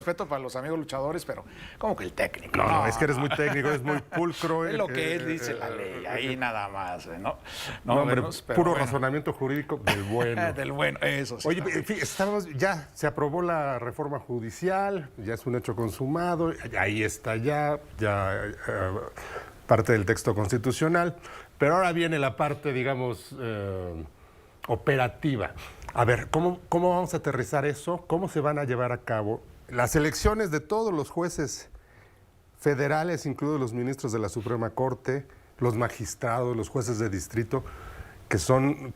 Respeto para los amigos luchadores, pero como que el técnico. No, es que eres muy técnico, eres muy pulcro. Es lo que él dice la ley, ahí nada más, ¿no? No, hombre, puro razonamiento jurídico del bueno. Del bueno, eso sí. Oye, en fin, ya se aprobó la reforma judicial, ya es un hecho consumado, ahí está parte del texto constitucional, pero ahora viene la parte, digamos, operativa. A ver, ¿cómo vamos a aterrizar eso? ¿Cómo se van a llevar a cabo las elecciones de todos los jueces federales, incluidos los ministros de la Suprema Corte, los magistrados, los jueces de distrito, que son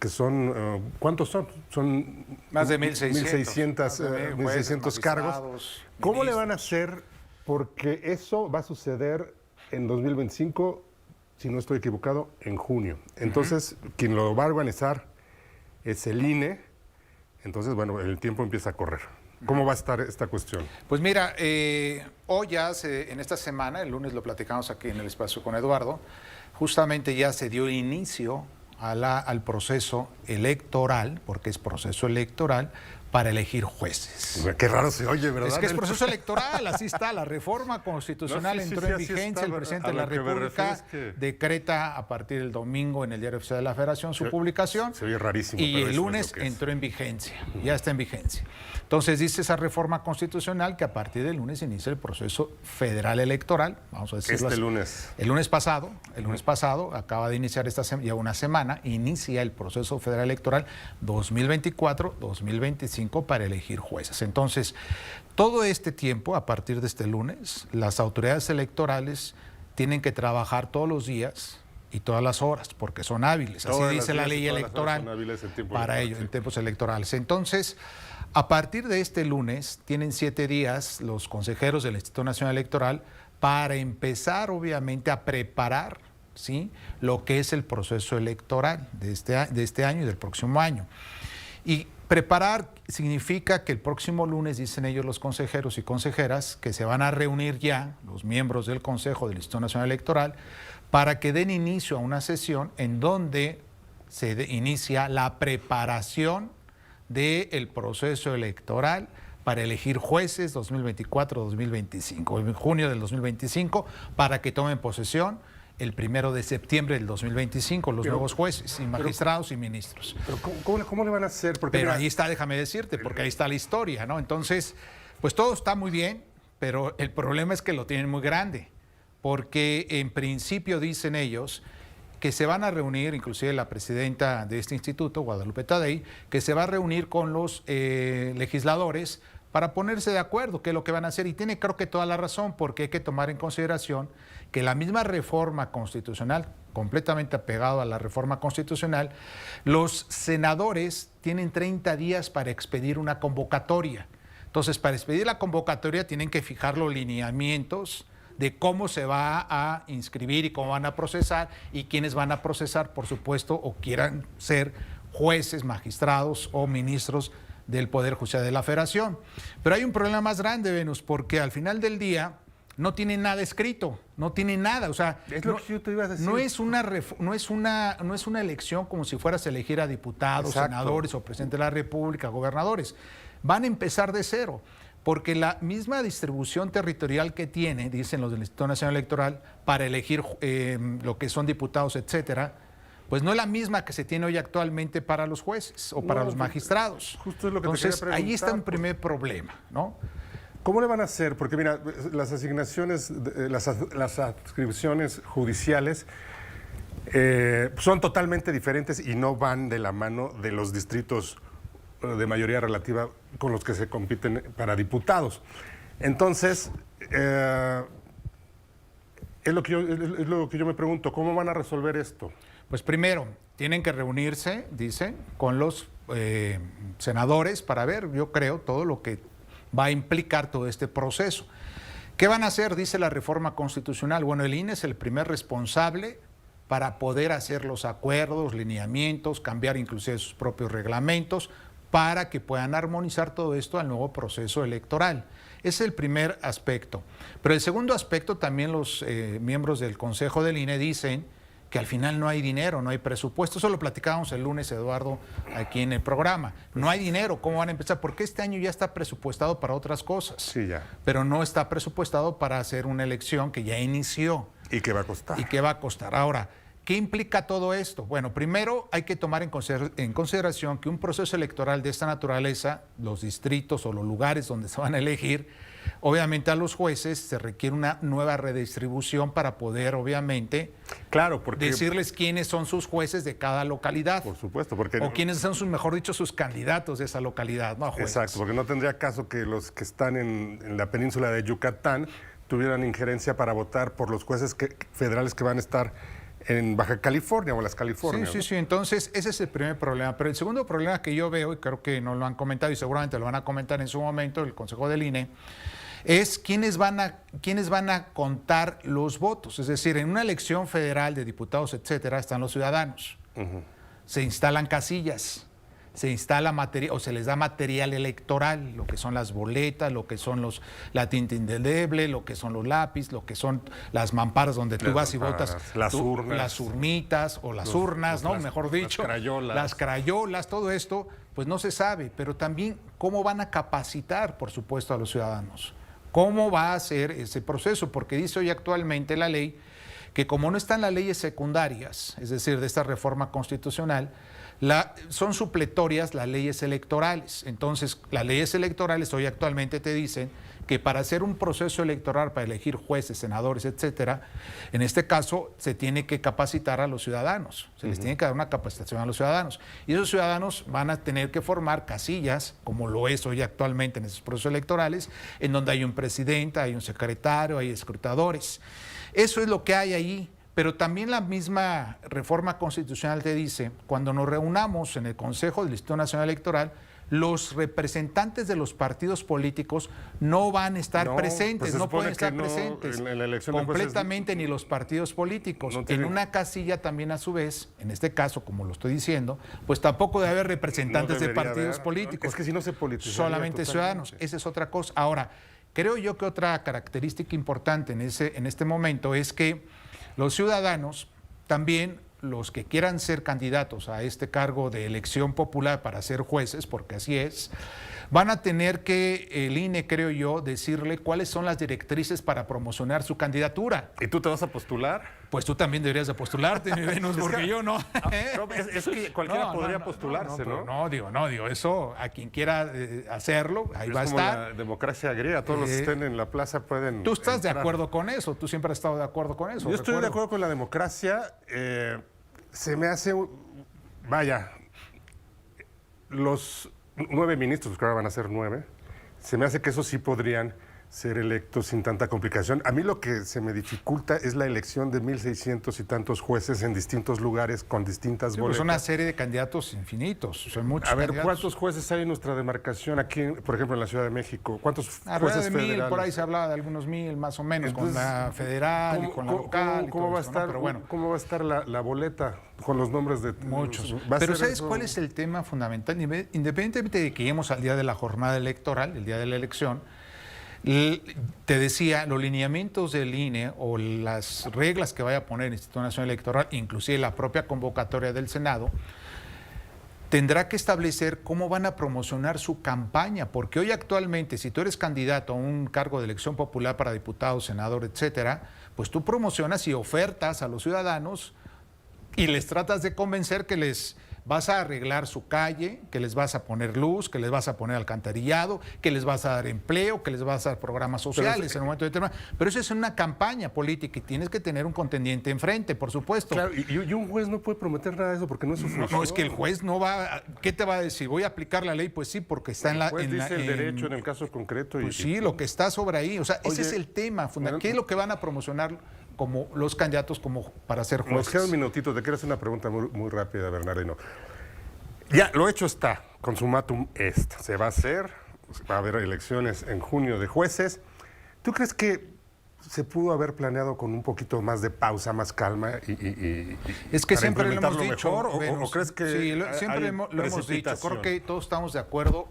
¿cuántos son? Son más de 1,600. 1,600 cargos. ¿Cómo le van a hacer? Porque eso va a suceder en 2025, si no estoy equivocado, en junio. Entonces, quien lo va a organizar es el INE. Entonces, bueno, el tiempo empieza a correr. ¿Cómo va a estar esta cuestión? Pues mira, hoy ya en esta semana, el lunes lo platicamos aquí en el espacio con Eduardo, justamente ya se dio inicio al proceso electoral, porque es proceso electoral, para elegir jueces. Qué raro se oye, ¿verdad? Es que es proceso electoral, así está. La reforma constitucional entró en vigencia, el presidente de la República decreta a partir del domingo en el Diario Oficial de la Federación su publicación. Se oye rarísimo. Y el lunes entró en vigencia, ya está en vigencia. Entonces dice esa reforma constitucional que a partir del lunes inicia el proceso federal electoral, vamos a decirlo así. Lunes. El lunes pasado, acaba de iniciar ya una semana, inicia el proceso federal electoral 2024-2025 para elegir jueces. Entonces, todo este tiempo, a partir de este lunes, las autoridades electorales tienen que trabajar todos los días y todas las horas, porque son hábiles. Así dice la ley electoral para ellos, en tiempos electorales. Entonces, a partir de este lunes, tienen 7 días los consejeros del Instituto Nacional Electoral para empezar, obviamente, a preparar, ¿sí?, lo que es el proceso electoral de este año y del próximo año. Y preparar significa que el próximo lunes, dicen ellos los consejeros y consejeras, que se van a reunir ya los miembros del Consejo del Instituto Nacional Electoral para que den inicio a una sesión en donde se inicia la preparación del proceso electoral para elegir jueces 2024-2025, en junio del 2025, para que tomen posesión el 1 de septiembre del 2025, los nuevos jueces y magistrados y ministros. Pero ¿cómo le van a hacer? Porque pero ahí está, déjame decirte, porque ahí está la historia, ¿no? Entonces, pues todo está muy bien, pero el problema es que lo tienen muy grande, porque en principio dicen ellos que se van a reunir, inclusive la presidenta de este instituto, Guadalupe Tadei, que se va a reunir con los legisladores para ponerse de acuerdo qué es lo que van a hacer. Y tiene, creo que, toda la razón, porque hay que tomar en consideración que la misma reforma constitucional, completamente apegado a la reforma constitucional, los senadores tienen 30 días para expedir una convocatoria. Entonces, para expedir la convocatoria tienen que fijar los lineamientos de cómo se va a inscribir y cómo van a procesar y quiénes van a procesar, por supuesto, o quieran ser jueces, magistrados o ministros del Poder Judicial de la Federación. Pero hay un problema más grande, Venus, porque al final del día no tiene nada escrito, no tiene nada, o sea, es lo que yo te iba a decir. No es una elección como si fueras a elegir a diputados, senadores o presidente de la República, gobernadores. Van a empezar de cero, porque la misma distribución territorial que tiene, dicen los del Instituto Nacional Electoral, para elegir lo que son diputados, etcétera, pues no es la misma que se tiene hoy actualmente para los jueces o para los magistrados. Justo es lo que entonces, te quería preguntar, ahí está un primer problema, ¿no? ¿Cómo le van a hacer? Porque mira, las asignaciones, las adscripciones judiciales son totalmente diferentes y no van de la mano de los distritos de mayoría relativa con los que se compiten para diputados. Entonces, es lo que yo me pregunto, ¿cómo van a resolver esto? Pues primero, tienen que reunirse, dicen, con los senadores para ver, yo creo, todo lo que va a implicar todo este proceso. ¿Qué van a hacer? Dice la reforma constitucional. Bueno, el INE es el primer responsable para poder hacer los acuerdos, lineamientos, cambiar inclusive sus propios reglamentos, para que puedan armonizar todo esto al nuevo proceso electoral. Ese es el primer aspecto. Pero el segundo aspecto, también los miembros del Consejo del INE dicen que al final no hay dinero, no hay presupuesto. Eso lo platicábamos el lunes, Eduardo, aquí en el programa. No hay dinero, ¿cómo van a empezar? Porque este año ya está presupuestado para otras cosas. Sí, ya. Pero no está presupuestado para hacer una elección que ya inició. ¿Y qué va a costar? ¿Y qué va a costar? Ahora, ¿qué implica todo esto? Bueno, primero hay que tomar en consideración que un proceso electoral de esta naturaleza, los distritos o los lugares donde se van a elegir, obviamente a los jueces se requiere una nueva redistribución para poder, obviamente, decirles quiénes son sus jueces de cada localidad. Por supuesto, porque... O quiénes son, mejor dicho, sus candidatos de esa localidad, ¿no? Jueces. Exacto, porque no tendría caso que los que están en la península de Yucatán tuvieran injerencia para votar por los jueces federales que van a estar en Baja California o las Californias. Sí, sí, sí. Entonces, ese es el primer problema. Pero el segundo problema que yo veo, y creo que no lo han comentado y seguramente lo van a comentar en su momento, el Consejo del INE, es quiénes van a contar los votos. Es decir, en una elección federal de diputados, etcétera, están los ciudadanos. Se instalan casillas, se instala material o se les da material electoral, lo que son las boletas, lo que son la tinta indeleble, lo que son los lápices, lo que son las mamparas donde tú vas y votas, las urnas, las urnitas o las urnas, ¿no? Mejor dicho, las crayolas, todo esto, pues no se sabe, pero también cómo van a capacitar, por supuesto, a los ciudadanos. ¿Cómo va a ser ese proceso? Porque dice hoy actualmente la ley que como no están las leyes secundarias, es decir, de esta reforma constitucional, son supletorias las leyes electorales. Entonces, las leyes electorales hoy actualmente te dicen que para hacer un proceso electoral, para elegir jueces, senadores, etcétera, en este caso se tiene que capacitar a los ciudadanos, se les tiene que dar una capacitación a los ciudadanos. Y esos ciudadanos van a tener que formar casillas, como lo es hoy actualmente en esos procesos electorales, en donde hay un presidente, hay un secretario, hay escrutadores. Eso es lo que hay ahí. Pero también la misma reforma constitucional te dice, cuando nos reunamos en el Consejo del Instituto Nacional Electoral, los representantes de los partidos políticos no van a estar presentes, pues no pueden estar presentes en la elección completamente de jueces, ni los partidos políticos. No tienen... En una casilla también a su vez, en este caso, como lo estoy diciendo, pues tampoco debe haber representantes de partidos políticos. Es que si no se politiza. Solamente ciudadanos, esa es otra cosa. Ahora, creo yo que otra característica importante en este momento es que los ciudadanos, también los que quieran ser candidatos a este cargo de elección popular para ser jueces, porque así es, van a tener que el INE, creo yo, decirle cuáles son las directrices para promocionar su candidatura. ¿Y tú te vas a postular? Pues tú también deberías de postularte, mi Venus, porque yo no. Es que cualquiera podría postularse, ¿no? No, digo, eso a quien quiera hacerlo, ahí va a estar. La democracia griega, todos los que estén en la plaza pueden. ¿Tú estás de acuerdo con eso? ¿Tú siempre has estado de acuerdo con eso? Yo estoy de acuerdo con la democracia. Se me hace, vaya, los 9 ministros, que ahora van a ser 9, se me hace que esos sí podrían ser electos sin tanta complicación. A mí lo que se me dificulta es la elección de 1,600 y tantos jueces en distintos lugares con distintas boletas. Pues una serie de candidatos infinitos, son muchos. A ver, ¿cuántos jueces hay en nuestra demarcación aquí, por ejemplo, en la Ciudad de México? ¿Cuántos jueces de 1,000, federales? Por ahí se hablaba de algunos 1,000 más o menos. Entonces, con la federal y con la local. ¿Cómo va a estar, Pero bueno, ¿cómo va a estar la boleta con los nombres de muchos? Pero ¿sabes cuál es el tema fundamental? Independientemente de que lleguemos al día de la jornada electoral, el día de la elección, te decía, los lineamientos del INE o las reglas que vaya a poner el Instituto Nacional Electoral, inclusive la propia convocatoria del Senado, tendrá que establecer cómo van a promocionar su campaña, porque hoy actualmente, si tú eres candidato a un cargo de elección popular para diputado, senador, etcétera, pues tú promocionas y ofertas a los ciudadanos y les tratas de convencer que les vas a arreglar su calle, que les vas a poner luz, que les vas a poner alcantarillado, que les vas a dar empleo, que les vas a dar programas sociales en un momento determinado. Pero eso es una campaña política y tienes que tener un contendiente enfrente, por supuesto. Claro, y un juez no puede prometer nada de eso porque no es su función. No, es que el juez no va... ¿Qué te va a decir? ¿Voy a aplicar la ley? Pues sí, porque está en la... El juez dice el derecho en el caso concreto. Pues sí, lo que está sobre ahí. O sea, ese es el tema fundamental. ¿Qué es lo que van a promocionar como los candidatos como para ser jueces? Nos queda un minutito. Te quiero hacer una pregunta muy rápida, Bernardino. Ya, lo hecho está, consumatum est. Se va a hacer, va a haber elecciones en junio de jueces. ¿Tú crees que se pudo haber planeado con un poquito más de pausa, más calma es que siempre lo hemos dicho mejor, ¿o crees que sí, siempre lo hemos dicho? Creo que todos estamos de acuerdo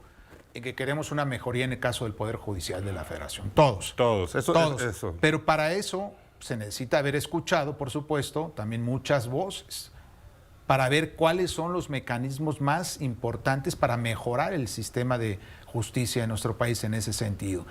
en que queremos una mejoría en el caso del Poder Judicial de la Federación. Todos. Eso. Pero para eso se necesita haber escuchado, por supuesto, también muchas voces para ver cuáles son los mecanismos más importantes para mejorar el sistema de justicia en nuestro país en ese sentido.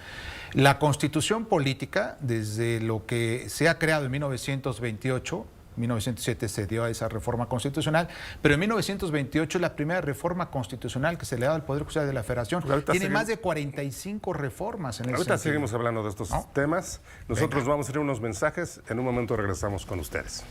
La Constitución política, desde lo que se ha creado en 1928, 1907 se dio a esa reforma constitucional, pero en 1928 es la primera reforma constitucional que se le ha dado al Poder Judicial de la Federación. Tiene más de 45 reformas en ese sentido. Ahorita seguimos hablando de estos temas. Nosotros vamos a hacer unos mensajes. En un momento regresamos con ustedes.